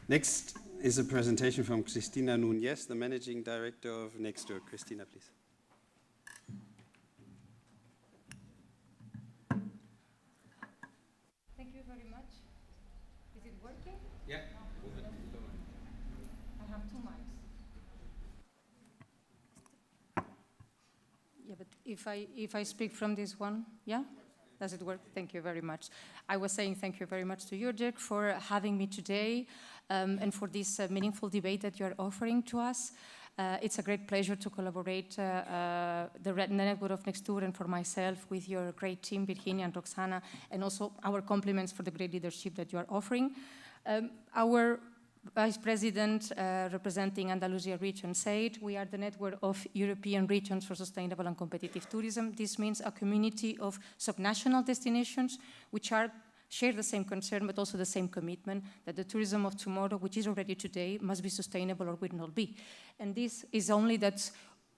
Next is a presentation from Cristina Núñez, the Managing Director of NECSTOUR. Cristina, please. Thank you very much. Is it working? Yeah. I have 2 mics. Yeah, but if I speak from this one, yeah? Does it work? Thank you very much. I was saying thank you very much to you, Dirk, for having me today and for this meaningful debate that you're offering to us. It's a great pleasure to collaborate the network of NECSTOUR and for myself with your great team, Virginia and Roxana, and also our compliments for the great leadership that you are offering. Our Vice President representing Andalusia region said, we are the network of European regions for sustainable and competitive tourism. This means a community of subnational destinations which share the same concern but also the same commitment that the tourism of tomorrow, which is already today, must be sustainable or will not be. And this is only that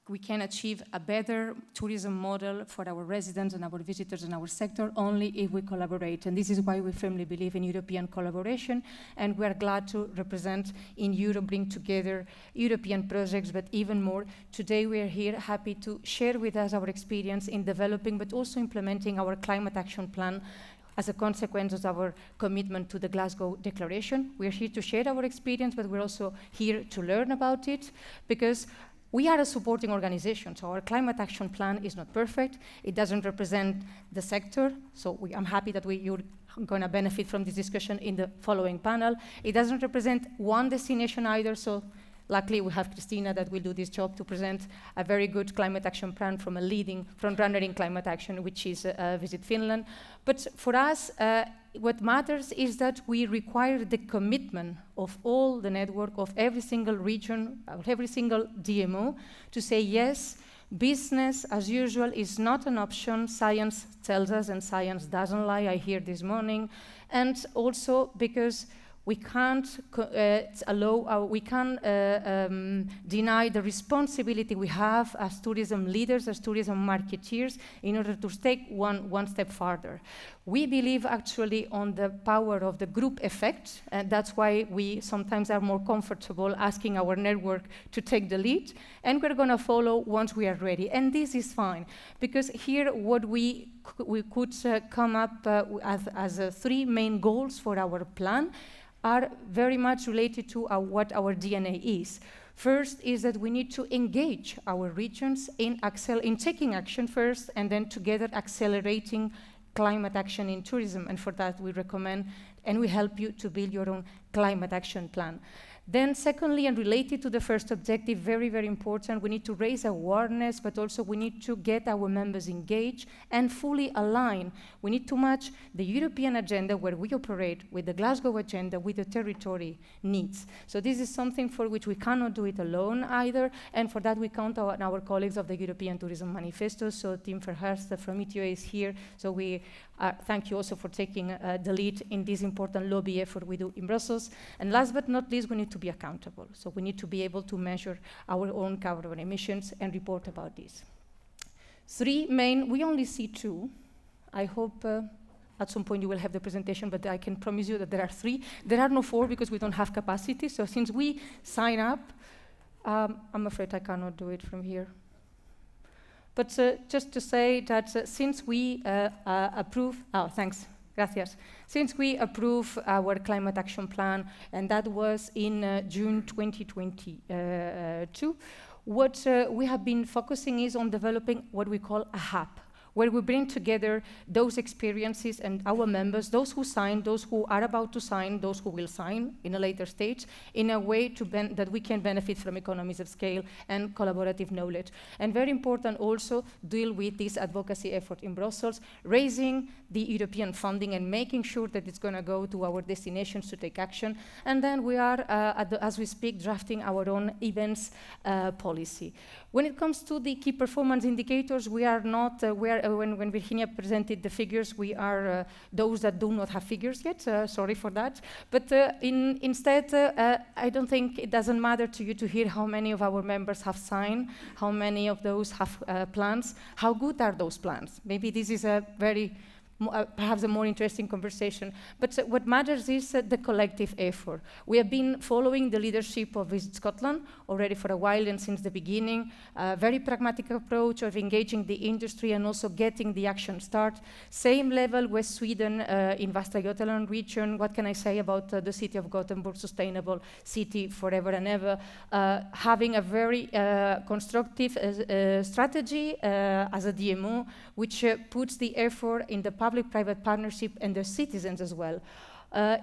we can achieve a better tourism model for our residents and our visitors in our sector only if we collaborate. And this is why we firmly believe in European collaboration, and we are glad to represent in Europe, bring together European projects, but even more. Today we are here happy to share with us our experience in developing but also implementing our climate action plan as a consequence of our commitment to the Glasgow Declaration. We are here to share our experience, but we're also here to learn about it, because we are a supporting organization, so our climate action plan is not perfect. It doesn't represent the sector, so I'm happy that you're going to benefit from this discussion in the following panel. It doesn't represent one destination either, so luckily we have Cristina that will do this job to present a very good climate action plan from a leading frontrunner in climate action, which is Visit Finland. But for us, what matters is that we require the commitment of all the network, of every single region, of every single DMO, to say yes, business as usual is not an option. Science tells us, and science doesn't lie, I hear this morning. And also because we can't deny the responsibility we have as tourism leaders, as tourism marketeers, in order to take one step further. We believe actually on the power of the group effect, and that's why we sometimes are more comfortable asking our network to take the lead, and we're going to follow once we are ready. And this is fine, because here what we could come up as 3 main goals for our plan are very much related to what our DNA is. First is that we need to engage our regions in taking action first, and then together accelerating climate action in tourism. And for that we recommend and we help you to build your own climate action plan. Then secondly, and related to the first objective, very, very important, we need to raise awareness, but also we need to get our members engaged and fully align. We need to match the European agenda where we operate with the Glasgow agenda, with the territory needs. So this is something for which we cannot do it alone either, and for that we count on our colleagues of the European Tourism Manifesto. So Tim Verhulst from ETO is here, so we thank you also for taking the lead in this important lobby effort we do in Brussels. And last but not least, we need to be accountable. So we need to be able to measure our own carbon emissions and report about this. 3 main, we only see 2. I hope at some point you will have the presentation, but I can promise you that there are 3. There are no 4 because we don't have capacity. So since we sign up, I'm afraid I cannot do it from here. But just to say that since we Since we approve our climate action plan, and that was in June 2022, what we have been focusing is on developing what we call a hub, where we bring together those experiences and our members, those who sign, those who are about to sign, those who will sign in a later stage, in a way that we can benefit from economies of scale and collaborative knowledge. And very important also, deal with this advocacy effort in Brussels, raising the European funding and making sure that it's going to go to our destinations to take action. And then we are, as we speak, drafting our own events policy. When it comes to the key performance indicators, we are not, when Virginia presented the figures, we are those that do not have figures yet, sorry for that. But instead, I don't think it doesn't matter to you to hear how many of our members have signed, how many of those have plans, how good are those plans. Maybe this is a very perhaps a more interesting conversation. But what matters is the collective effort. We have been following the leadership of Visit Scotland already for a while and since the beginning. A very pragmatic approach of engaging the industry and also getting the action start. Same level with Sweden in Västra Götaland region. What can I say about the city of Gothenburg, sustainable city forever and ever? Having a very constructive strategy as a DMO, which puts the effort in the public-private partnership and the citizens as well.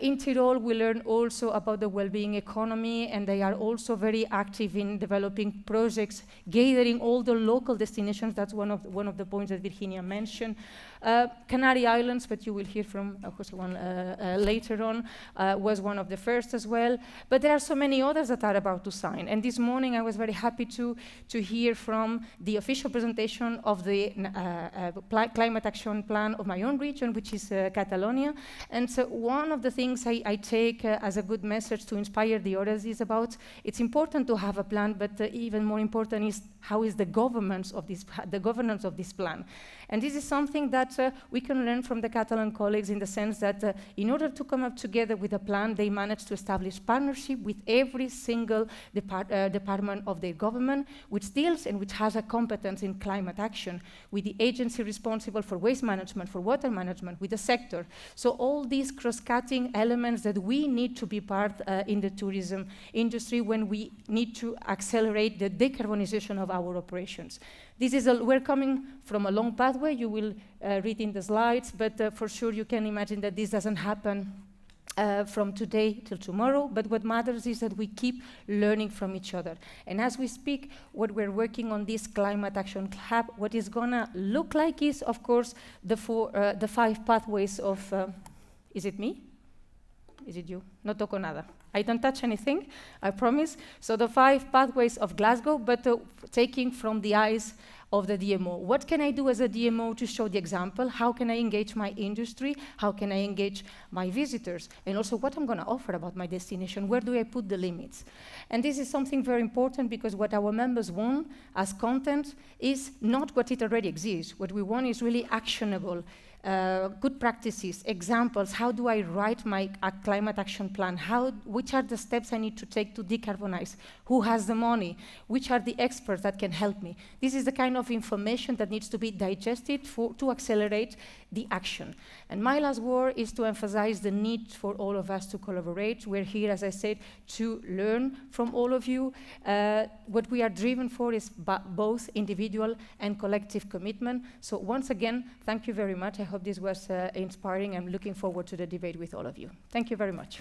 In Tyrol, we learn also about the well-being economy, and they are also very active in developing projects, gathering all the local destinations. That's one of the points that Virginia mentioned. Canary Islands, but you will hear from Jose Juan later on, was one of the first as well. But there are so many others that are about to sign. And this morning, I was very happy to hear from the official presentation of the climate action plan of my own region, which is Catalonia. And so one of the things I take as a good message to inspire the others is about it's important to have a plan, but even more important is how is the governance of this plan. And this is something that we can learn from the Catalan colleagues in the sense that in order to come up together with a plan, they managed to establish partnership with every single department of their government, which deals and which has a competence in climate action, with the agency responsible for waste management, for water management, with the sector. So all these cross-cutting elements that we need to be part in the tourism industry when we need to accelerate the decarbonization of our operations. This is we're coming from a long pathway. You will read in the slides, but for sure you can imagine that this doesn't happen from today till tomorrow, but what matters is that we keep learning from each other. And as we speak, what we're working on this Climate Action Hub, what is gonna look like is, of course, the 5 pathways of, is it me? Is it you? No toco nada. I don't touch anything, I promise. So the 5 pathways of Glasgow, but taking from the eyes of the DMO. What can I do as a DMO to show the example? How can I engage my industry? How can I engage my visitors? And also what I'm going to offer about my destination? Where do I put the limits? And this is something very important because what our members want as content is not what it already exists. What we want is really actionable, good practices, examples. How do I write my climate action plan? Which are the steps I need to take to decarbonize? Who has the money? Which are the experts that can help me? This is the kind of information that needs to be digested to accelerate the action. And my last word is to emphasize the need for all of us to collaborate. We're here, as I said, to learn from all of you. What we are driven for is both individual and collective commitment. So once again, thank you very much. I hope this was inspiring. I'm looking forward to the debate with all of you. Thank you very much.